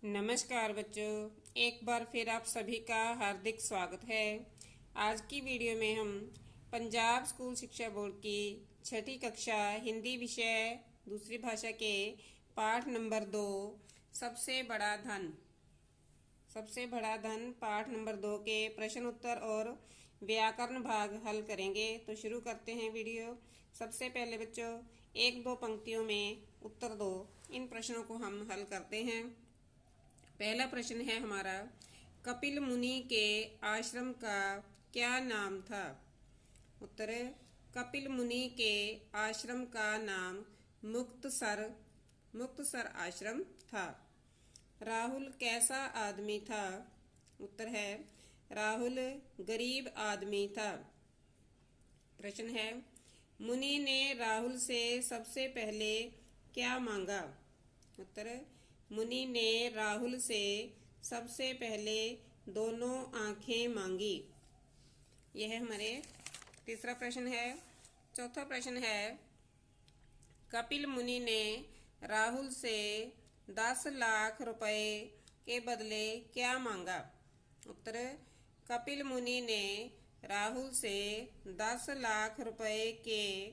नमस्कार बच्चों, एक बार फिर आप सभी का हार्दिक स्वागत है। आज की वीडियो में हम पंजाब स्कूल शिक्षा बोर्ड की छठी कक्षा हिंदी विषय दूसरी भाषा के पाठ नंबर 2 सबसे बड़ा धन पाठ नंबर 2 के प्रश्न उत्तर और व्याकरण भाग हल करेंगे। तो शुरू करते हैं वीडियो। सबसे पहले बच्चों एक दो पंक्तियों में उत्तर दो, इन प्रश्नों को हम हल करते हैं। पहला प्रश्न है हमारा, कपिल मुनि के आश्रम का क्या नाम था? उत्तर है, कपिल मुनि के आश्रम का नाम मुक्तसर आश्रम था। राहुल कैसा आदमी था? उत्तर है, राहुल गरीब आदमी था। प्रश्न है, मुनि ने राहुल से सबसे पहले क्या मांगा? उत्तर है, मुनि ने राहुल से सबसे पहले दोनों आंखें मांगी। यह हमारे तीसरा प्रश्न है। चौथा प्रश्न है, कपिल मुनि ने राहुल से 10 लाख रुपए के बदले क्या मांगा? उत्तर, कपिल मुनि ने राहुल से 10 लाख रुपए के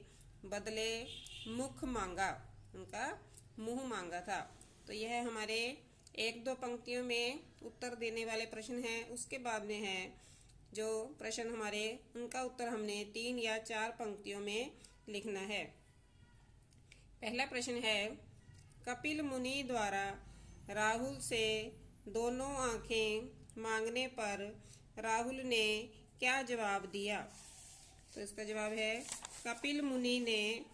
बदले मुख मांगा, उनका मुंह मांगा था। तो यह हमारे एक दो पंक्तियों में उत्तर देने वाले प्रश्न हैं। उसके बाद में है जो प्रश्न हमारे, उनका उत्तर हमने 3 या 4 पंक्तियों में लिखना है। पहला प्रश्न है, कपिल मुनि द्वारा राहुल से दोनों आंखें मांगने पर राहुल ने क्या जवाब दिया? तो इसका जवाब है, कपिल मुनि ने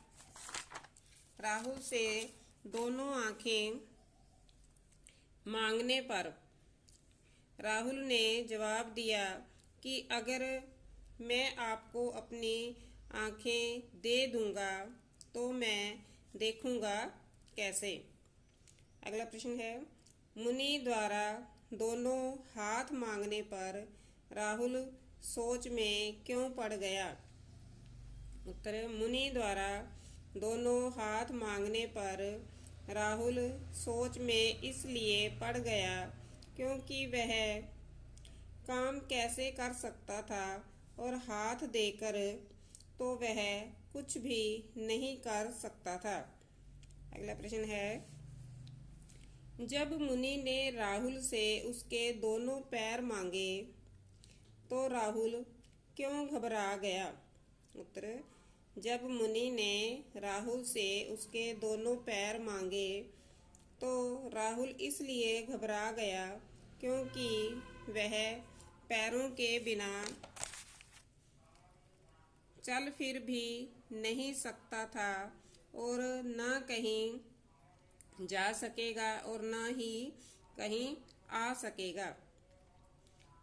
राहुल से दोनों आंखें मांगने पर राहुल ने जवाब दिया कि अगर मैं आपको अपनी आंखें दे दूंगा तो मैं देखूंगा कैसे। अगला प्रश्न है, मुनि द्वारा दोनों हाथ मांगने पर राहुल सोच में क्यों पड़ गया? उत्तर, मुनि द्वारा दोनों हाथ मांगने पर राहुल सोच में इसलिए पड़ गया क्योंकि वह काम कैसे कर सकता था और हाथ देकर तो वह कुछ भी नहीं कर सकता था। अगला प्रश्न है, जब मुनि ने राहुल से उसके दोनों पैर मांगे तो राहुल क्यों घबरा गया? उत्तर, जब मुनि ने राहुल से उसके दोनों पैर मांगे तो राहुल इसलिए घबरा गया क्योंकि वह पैरों के बिना चल फिर भी नहीं सकता था और न कहीं जा सकेगा और न ही कहीं आ सकेगा।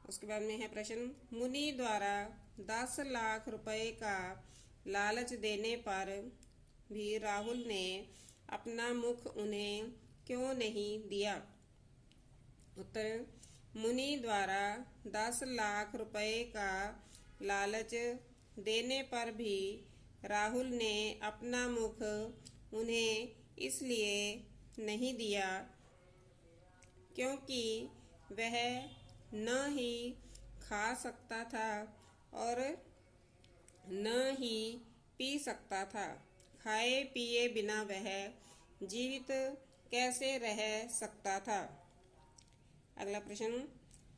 उसके बाद में है प्रश्न, मुनि द्वारा 10 लाख रुपए का लालच देने पर भी राहुल ने अपना मुख उन्हें क्यों नहीं दिया? उत्तर, मुनि द्वारा 10 लाख रुपए का लालच देने पर भी राहुल ने अपना मुख उन्हें इसलिए नहीं दिया क्योंकि वह न ही खा सकता था और न ही पी सकता था। खाए पिए बिना वह जीवित कैसे रह सकता था। अगला प्रश्न,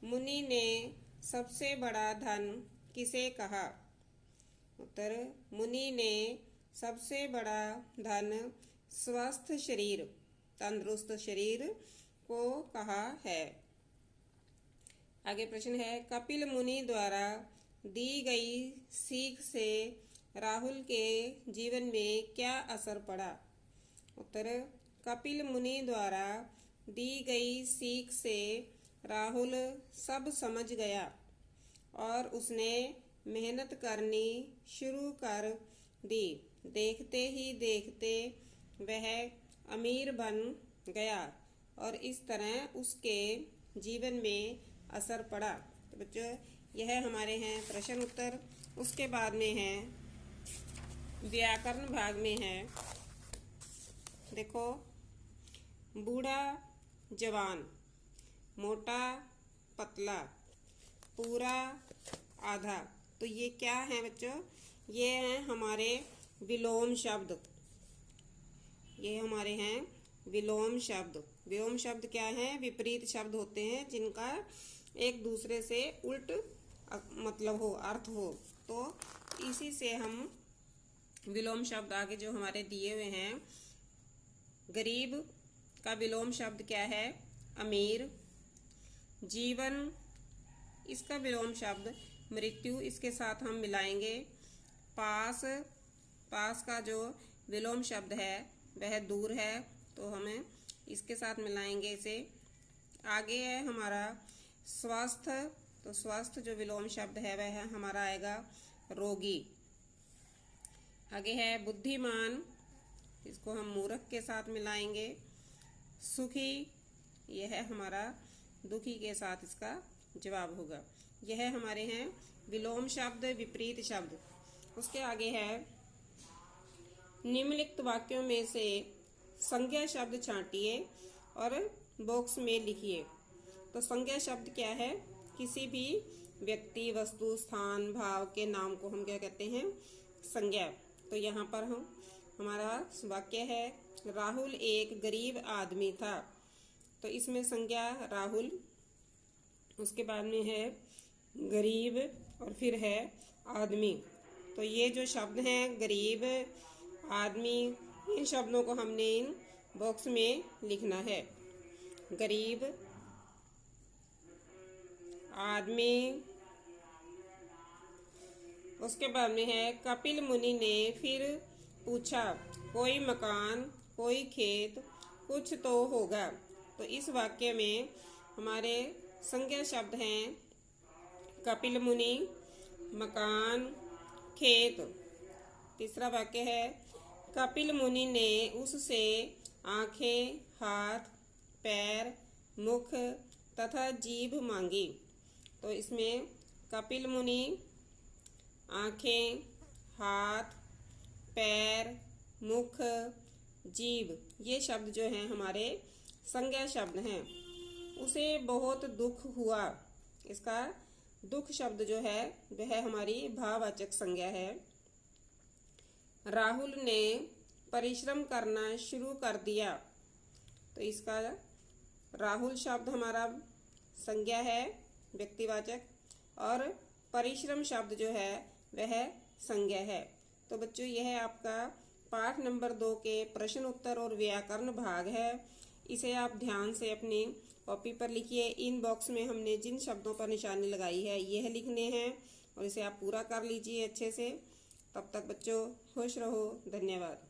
मुनि ने सबसे बड़ा धन किसे कहा? उत्तर, मुनि ने सबसे बड़ा धन स्वस्थ शरीर, तंदुरुस्त शरीर को कहा है। आगे प्रश्न है, कपिल मुनि द्वारा दी गई सीख से राहुल के जीवन में क्या असर पड़ा? उत्तर, कपिल मुनि द्वारा दी गई सीख से राहुल सब समझ गया और उसने मेहनत करनी शुरू कर दी। देखते ही देखते वह अमीर बन गया और इस तरह उसके जीवन में असर पड़ा। तो बच्चों यह हमारे हैं प्रश्न उत्तर। उसके बाद में है व्याकरण भाग में है, देखो, बूढ़ा जवान मोटा, पतला, पूरा, आधा। तो ये क्या है बच्चों? ये हैं हमारे विलोम शब्द। ये हमारे हैं विलोम शब्द। विलोम शब्द क्या है? विपरीत शब्द होते हैं जिनका एक दूसरे से उल्ट मतलब हो, अर्थ हो। तो इसी से हम विलोम शब्द आगे जो हमारे दिए हुए हैं, गरीब का विलोम शब्द क्या है? अमीर। जीवन, इसका विलोम शब्द मृत्यु, इसके साथ हम मिलाएंगे। पास, पास का जो विलोम शब्द है वह दूर है, तो हमें इसके साथ मिलाएंगे इसे। आगे है हमारा स्वस्थ, तो स्वस्थ जो विलोम शब्द है वह हमारा आएगा रोगी। आगे है बुद्धिमान, इसको हम मूर्ख के साथ मिलाएंगे। सुखी, यह है हमारा दुखी के साथ इसका जवाब होगा। यह हमारे हैं विलोम शब्द, विपरीत शब्द। उसके आगे है निम्नलिखित वाक्यों में से संज्ञा शब्द छांटिए और बॉक्स में लिखिए। तो संज्ञा शब्द क्या है? किसी भी व्यक्ति, वस्तु, स्थान, भाव के नाम को हम क्या कहते हैं? संज्ञा। तो यहाँ पर हम हमारा वाक्य है राहुल एक गरीब आदमी था। तो इसमें संज्ञा राहुल, उसके बाद में है गरीब और फिर है आदमी। तो ये जो शब्द हैं गरीब, आदमी, इन शब्दों को हमने इन बॉक्स में लिखना है। गरीब, आदमी। उसके बाद में है कपिल मुनि ने फिर पूछा, कोई मकान, कोई खेत, कुछ तो होगा। तो इस वाक्य में हमारे संज्ञा शब्द हैं कपिल मुनि, मकान, खेत। तीसरा वाक्य है कपिल मुनि ने उससे आंखें, हाथ, पैर, मुख तथा जीभ मांगी। तो इसमें कपिल मुनि, आंखें, हाथ, पैर, मुख, जीभ, ये शब्द जो हैं हमारे संज्ञा शब्द हैं। उसे बहुत दुख हुआ, इसका दुख शब्द जो है वह हमारी भाववाचक संज्ञा है। राहुल ने परिश्रम करना शुरू कर दिया। तो इसका राहुल शब्द हमारा संज्ञा है, व्यक्तिवाचक, और परिश्रम शब्द जो है वह संज्ञा है। तो बच्चों यह आपका पाठ नंबर 2 के प्रश्न उत्तर और व्याकरण भाग है। इसे आप ध्यान से अपनी कॉपी पर लिखिए। इन बॉक्स में हमने जिन शब्दों पर निशानी लगाई है यह लिखने हैं और इसे आप पूरा कर लीजिए अच्छे से। तब तक बच्चों खुश रहो। धन्यवाद।